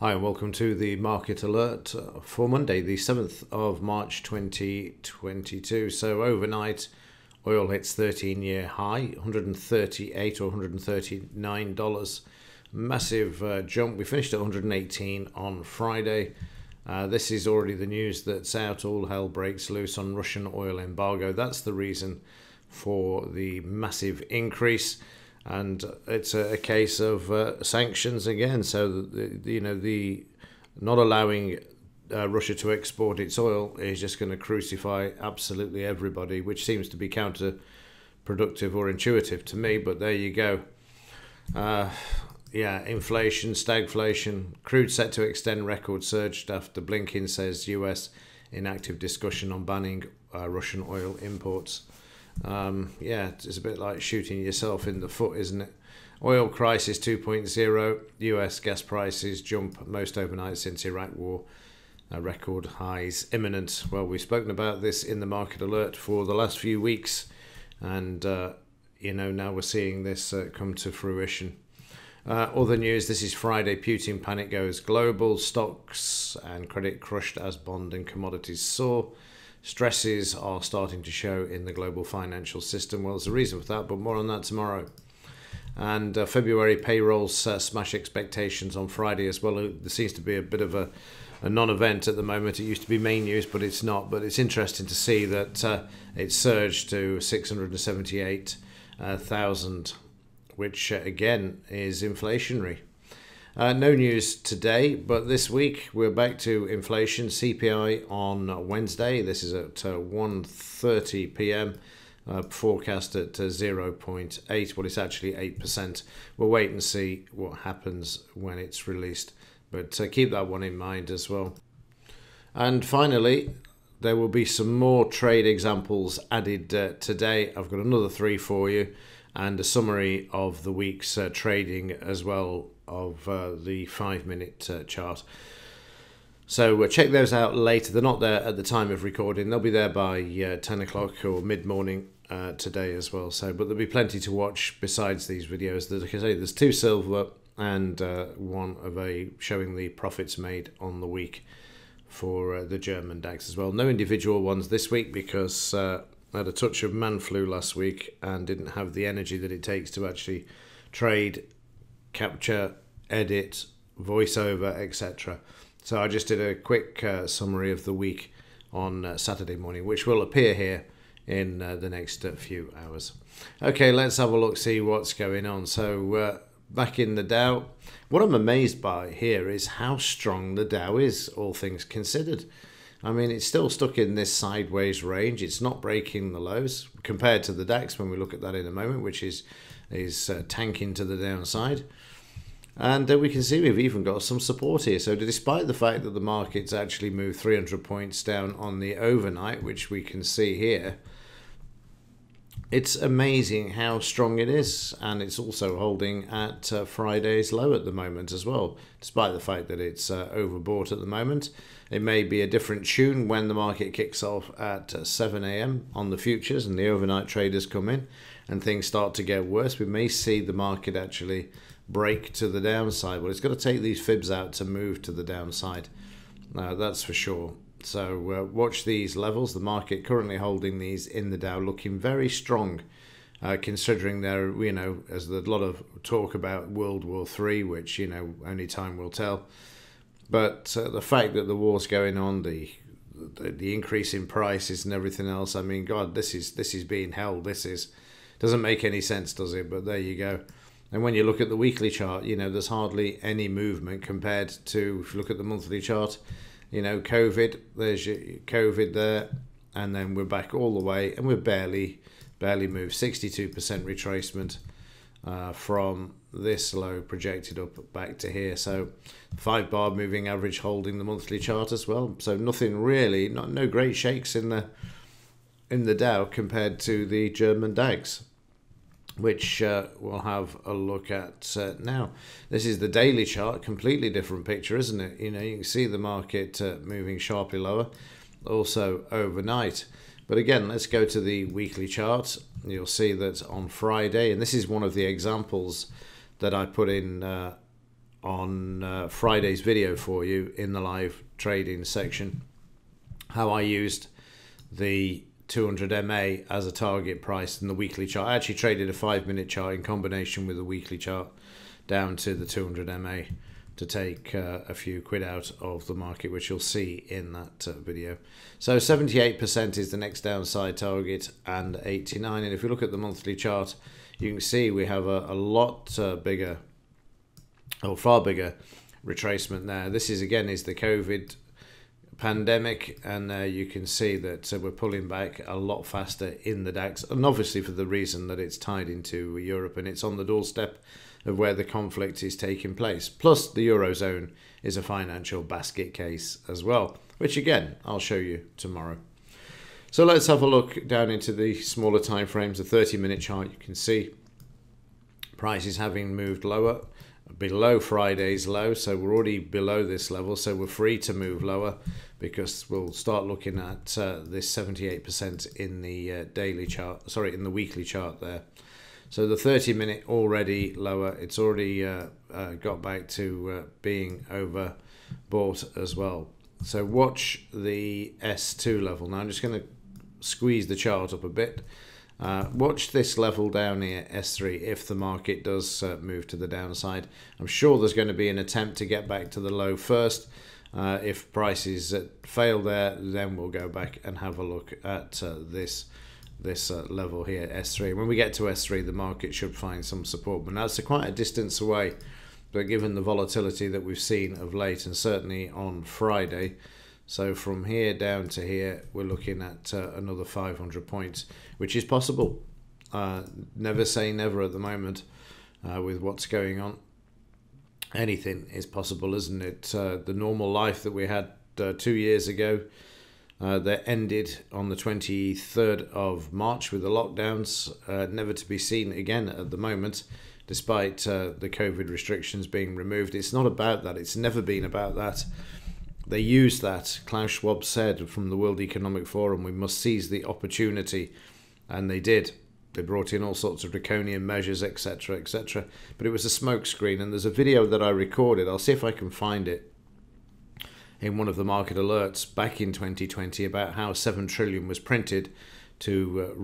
Hi, and welcome to the market alert for Monday, the 7th of March 2022. So overnight, oil hits 13-year high, $138 or $139. Massive jump. We finished at 118 on Friday. This is already the news that's out. All hell breaks loose on Russian oil embargo. That's the reason for the massive increase. And it's a case of sanctions again. So the not allowing Russia to export its oil is just going to crucify absolutely everybody, which seems to be counterproductive or intuitive to me. But there you go. Inflation, stagflation, crude set to extend record surge after Blinken says US in active discussion on banning Russian oil imports. It's a bit like shooting yourself in the foot, isn't it? Oil crisis 2.0. US gas prices jump most overnight since Iraq war. Record highs imminent. Well, we've spoken about this in the market alert for the last few weeks, and now we're seeing this come to fruition. Other news, this is Friday. Putin panic goes global. Stocks and credit crushed as bond and commodities soar. Stresses are starting to show in the global financial system. Well, there's a reason for that, but more on that tomorrow. And February payrolls smash expectations on Friday as well. There seems to be a bit of a non-event at the moment. It used to be main news, but it's not. But it's interesting to see that it surged to 678,000, which again is inflationary. No news today, but this week we're back to inflation. CPI on Wednesday. This is at 1:30 p.m. Forecast at 0.8. Well, it's actually 8%. We'll wait and see what happens when it's released. But keep that one in mind as well. And finally, there will be some more trade examples added today. I've got another 3 for you, and a summary of the week's trading as well, of the 5-minute chart. So check those out later. They're not there at the time of recording. They'll be there by 10 o'clock or mid-morning today as well. But there'll be plenty to watch besides these videos. Like I say, there's 2 silver and one of showing the profits made on the week for the German DAX as well. No individual ones this week because I had a touch of man flu last week and didn't have the energy that it takes to actually trade, capture, edit, voiceover, etc. So I just did a quick summary of the week on Saturday morning, which will appear here in the next few hours. Okay, let's have a look, see what's going on. So back in the Dow, what I'm amazed by here is how strong the Dow is, all things considered. I mean, it's still stuck in this sideways range. It's not breaking the lows compared to the DAX when we look at that in a moment, which is tanking to the downside. And we can see we've even got some support here. So despite the fact that the market's actually moved 300 points down on the overnight, which we can see here, it's amazing how strong it is. And it's also holding at Friday's low at the moment as well, despite the fact that it's overbought at the moment. It may be a different tune when the market kicks off at 7 a.m. on the futures and the overnight traders come in and things start to get worse. We may see the market actually break to the downside. Well, it's got to take these fibs out to move to the downside. That's for sure. So watch these levels. The market currently holding these in the Dow, looking very strong, considering there, as there's a lot of talk about World War III, which only time will tell. But the fact that the war's going on, the increase in prices and everything else, I mean, God, this is being held. Doesn't make any sense, does it? But there you go. And when you look at the weekly chart, there's hardly any movement compared to, if you look at the monthly chart, COVID, there's your COVID there, and then we're back all the way, and we're barely moved. 62% retracement from this low projected up back to here. So 5-bar moving average holding the monthly chart as well. So nothing really, no great shakes in the Dow compared to the German DAX, which we'll have a look at now. This is the daily chart, completely different picture, isn't it? You can see the market moving sharply lower, also overnight. But again, let's go to the weekly chart. You'll see that on Friday, and this is one of the examples that I put in on Friday's video for you in the live trading section how I used the 200 MA as a target price in the weekly chart. I actually traded a 5-minute chart in combination with a weekly chart down to the 200 MA to take a few quid out of the market, which you'll see in that video. So 78% is the next downside target, and 89. And if you look at the monthly chart, you can see we have a lot bigger, or far bigger, retracement there. This is again is the COVID pandemic, and you can see that we're pulling back a lot faster in the DAX, and obviously for the reason that it's tied into Europe and it's on the doorstep of where the conflict is taking place. Plus the Eurozone is a financial basket case as well, which again I'll show you tomorrow. So let's have a look down into the smaller time frames. The 30-minute chart, you can see prices having moved lower below Friday's low, so we're already below this level, so we're free to move lower because we'll start looking at this 78% in the daily chart, sorry, in the weekly chart there. So the 30-minute already lower, it's already got back to being overbought as well. So watch the S2 level. Now I'm just going to squeeze the chart up a bit. Watch this level down here, S3, if the market does move to the downside. I'm sure there's going to be an attempt to get back to the low first. If prices fail there, then we'll go back and have a look at this level here, S3. When we get to S3, the market should find some support, but that's quite a distance away. But given the volatility that we've seen of late, and certainly on Friday, so from here down to here, we're looking at another 500 points, which is possible. Never say never at the moment with what's going on. Anything is possible, isn't it? The normal life that we had 2 years ago, that ended on the 23rd of March with the lockdowns, never to be seen again at the moment, despite the COVID restrictions being removed. It's not about that. It's never been about that. They used that. Klaus Schwab said from the World Economic Forum, we must seize the opportunity, and they did. They brought in all sorts of draconian measures, etc., etc. But it was a smokescreen, and there's a video that I recorded. I'll see if I can find it in one of the market alerts back in 2020 about how 7 trillion was printed to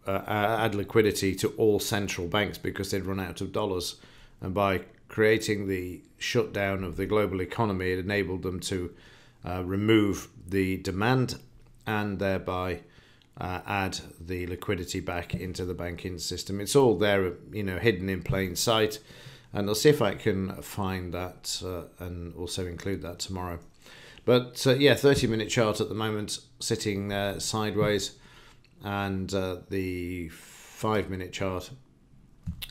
add liquidity to all central banks because they'd run out of dollars, and by creating the shutdown of the global economy, it enabled them to remove the demand and thereby add the liquidity back into the banking system. It's all there, you know, hidden in plain sight. And I'll see if I can find that and also include that tomorrow. But yeah, 30-minute chart at the moment, sitting there sideways. And the 5-minute chart,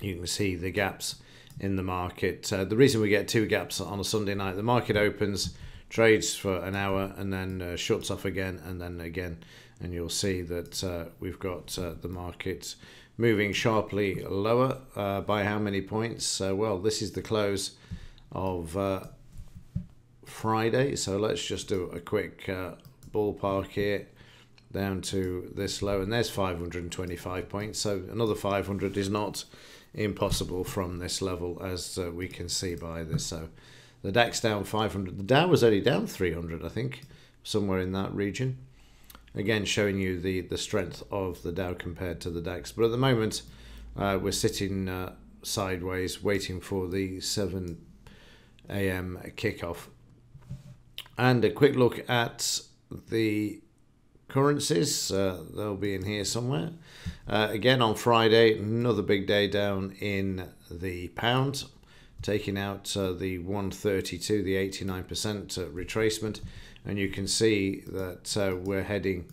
you can see the gaps in the market. The reason we get 2 gaps on a Sunday night, the market opens, trades for an hour, and then shuts off again, and then again. And you'll see that we've got the market moving sharply lower by how many points? Well, this is the close of Friday, so let's just do a quick ballpark here down to this low, and there's 525 points, so another 500 is not impossible from this level, as we can see by this. So the DAX down 500, the Dow was only down 300, I think, somewhere in that region. Again, showing you the strength of the Dow compared to the DAX. But at the moment, we're sitting sideways, waiting for the 7 a.m. kickoff. And a quick look at the currencies. They'll be in here somewhere. Again, on Friday, another big day down in the pound, taking out the 132, the 89% retracement. And you can see that we're heading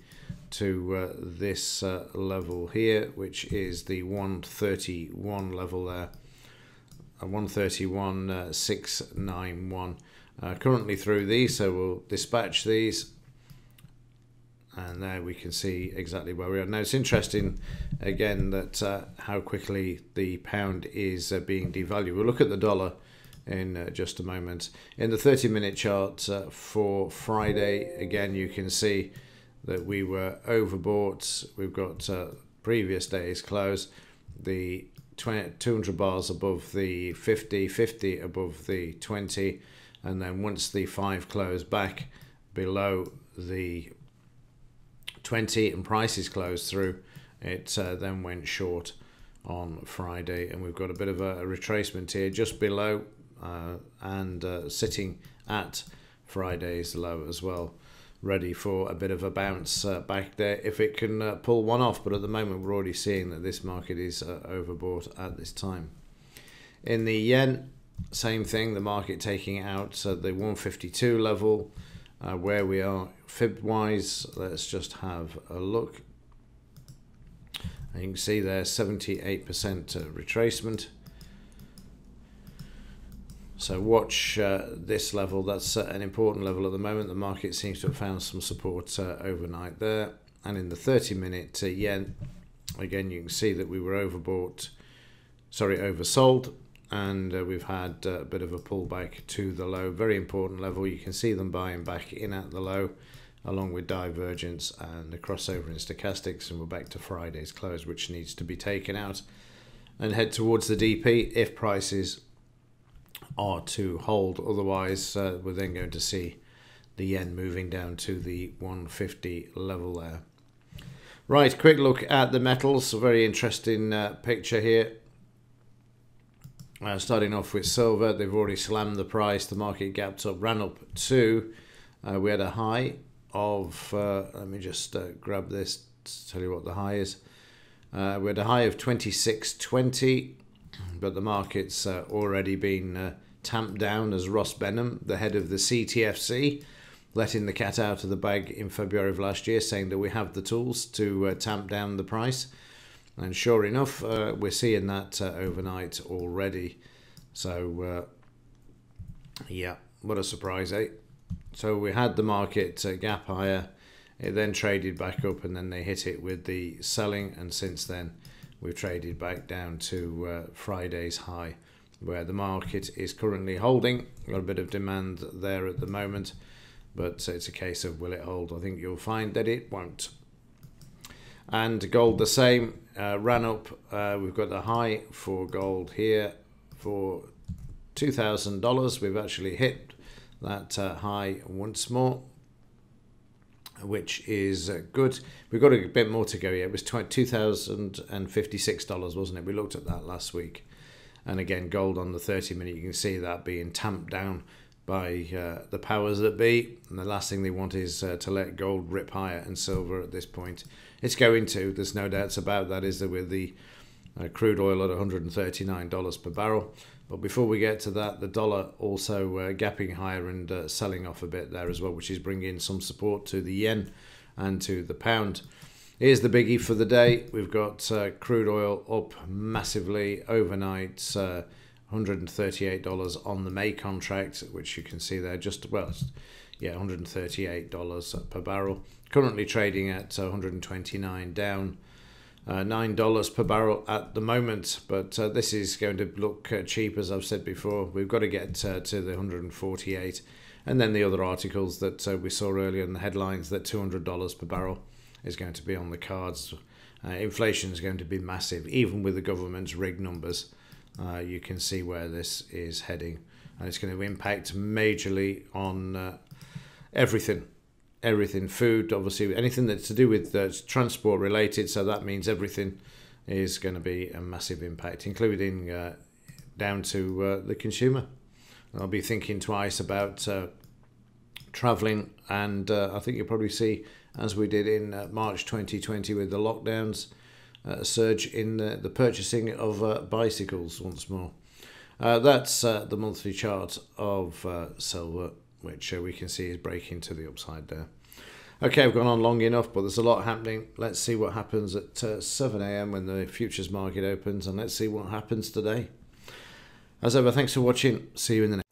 to this level here, which is the 131 level there, 131.691. Currently through these, so we'll dispatch these. And there we can see exactly where we are. Now it's interesting, again, that how quickly the pound is being devalued. We'll look at the dollar in just a moment. In the 30-minute chart for Friday, again, you can see that we were overbought. We've got previous day's close. The 200 bars above the 50, 50 above the 20, and then once the 5 closed back below the 20 and prices closed through, it then went short on Friday, and we've got a bit of a retracement here just below and sitting at Friday's low as well, ready for a bit of a bounce back there if it can pull one off. But at the moment we're already seeing that this market is overbought at this time. In the yen, same thing, the market taking out the 152 level where we are fib wise. Let's just have a look. And you can see there 78% retracement. So watch this level. That's an important level at the moment. The market seems to have found some support overnight there. And in the 30-minute yen, again, you can see that we were oversold, and we've had a bit of a pullback to the low. Very important level. You can see them buying back in at the low, along with divergence and a crossover in stochastics, and we're back to Friday's close, which needs to be taken out and head towards the DP if prices are to hold. Otherwise we're then going to see the yen moving down to the 150 level there. Right, quick look at the metals. A very interesting picture here. Starting off with silver, they've already slammed the price. The market gapped up, ran up to we had a high of let me just grab this to tell you what the high is. We had a high of 26.20, but the market's already been tamped down, as Ross Benham, the head of the CTFC, letting the cat out of the bag in February of last year, saying that we have the tools to tamp down the price. And sure enough, we're seeing that overnight already. So yeah, what a surprise, eh? So we had the market gap higher, it then traded back up, and then they hit it with the selling, and since then we've traded back down to Friday's high, where the market is currently holding. Got a bit of demand there at the moment, but it's a case of will it hold? I think you'll find that it won't. And gold the same, ran up. We've got the high for gold here for $2,000. We've actually hit that high once more, which is good. We've got a bit more to go here. It was $2,056, wasn't it? We looked at that last week. And again, gold on the 30-minute, you can see that being tamped down by the powers that be. And the last thing they want is to let gold rip higher, and silver at this point. It's going to, there's no doubts about that, is that with the crude oil at $139 per barrel. But before we get to that, the dollar also gapping higher and selling off a bit there as well, which is bringing some support to the yen and to the pound. Here's the biggie for the day. We've got crude oil up massively overnight, $138 on the May contract, which you can see there, just, well, yeah, $138 per barrel. Currently trading at 129, down $9 per barrel at the moment, but this is going to look cheap, as I've said before. We've got to get to the 148, and then the other articles that we saw earlier in the headlines, that $200 per barrel is going to be on the cards. Inflation is going to be massive, even with the government's rigged numbers. You can see where this is heading, and it's going to impact majorly on everything, food, obviously, anything that's to do with transport related. So that means everything is going to be a massive impact, including down to the consumer. I'll be thinking twice about traveling, and I think you'll probably see, as we did in March 2020 with the lockdowns, a surge in the purchasing of bicycles once more. That's the monthly chart of silver, which we can see is breaking to the upside there. Okay, I've gone on long enough, but there's a lot happening. Let's see what happens at 7 AM when the futures market opens, and let's see what happens today. As ever, thanks for watching. See you in the next.